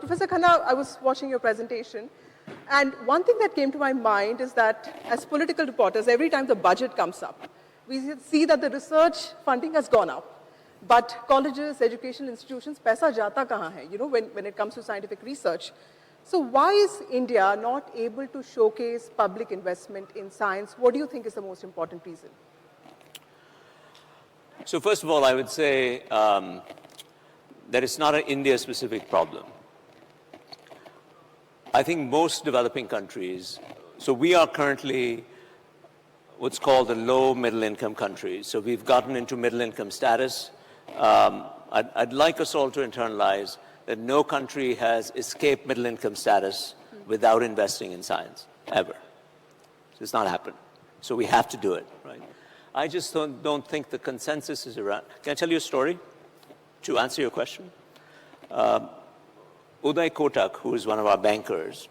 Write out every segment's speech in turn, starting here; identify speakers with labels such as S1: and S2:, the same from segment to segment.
S1: Professor Khanna, I was watching your presentation, and one thing that came to my mind is that as political reporters, every time the budget comes up, we see that the research funding has gone up. But colleges, educational institutions, paisa jata kahan hai, when it comes to scientific research. So why is India not able to showcase public investment in science? What do you think is the most important reason?
S2: So first of all, I would say that it's not an India-specific problem. I think most developing countries, so we are currently what's called the low middle-income countries. So we've gotten into middle-income status. I'd like us all to internalize that no country has escaped middle-income status without investing in science, ever. It's not happened. So we have to do it, right? I just don't think the consensus is around. Can I tell you a story to answer your question? Uday Kotak, who is one of our bankers,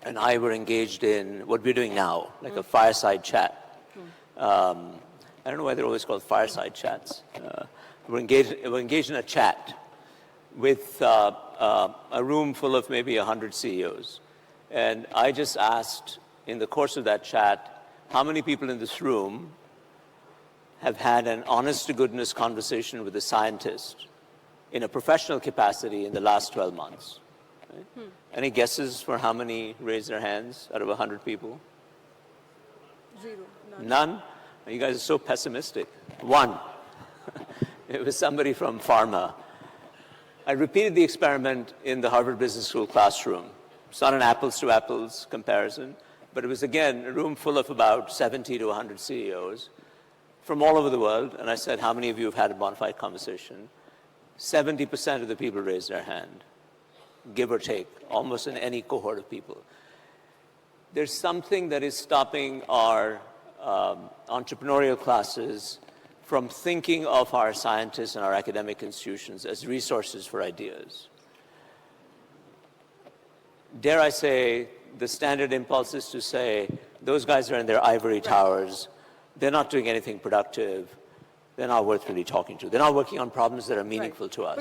S2: and I were engaged in what we're doing now, like a fireside chat. I don't know why they're always called fireside chats. We're engaged in a chat with a room full of maybe 100 CEOs. And I just asked in the course of that chat, how many people in this room have had an honest-to-goodness conversation with a scientist in a professional capacity in the last 12 months? Right? Any guesses for how many raised their hands out of 100 people?
S1: Zero.
S2: None? You guys are so pessimistic. One. It was somebody from pharma. I repeated the experiment in the Harvard Business School classroom. It's not an apples-to-apples comparison, but it was, again, a room full of about 70 to 100 CEOs from all over the world. And I said, how many of you have had a bona fide conversation? 70% of the people raised their hand, give or take, almost in any cohort of people. There's something that is stopping our entrepreneurial classes from thinking of our scientists and our academic institutions as resources for ideas. Dare I say, the standard impulse is to say, those guys are in their ivory towers, they're not doing anything productive, they're not worth really talking to. They're not working on problems that are meaningful to us.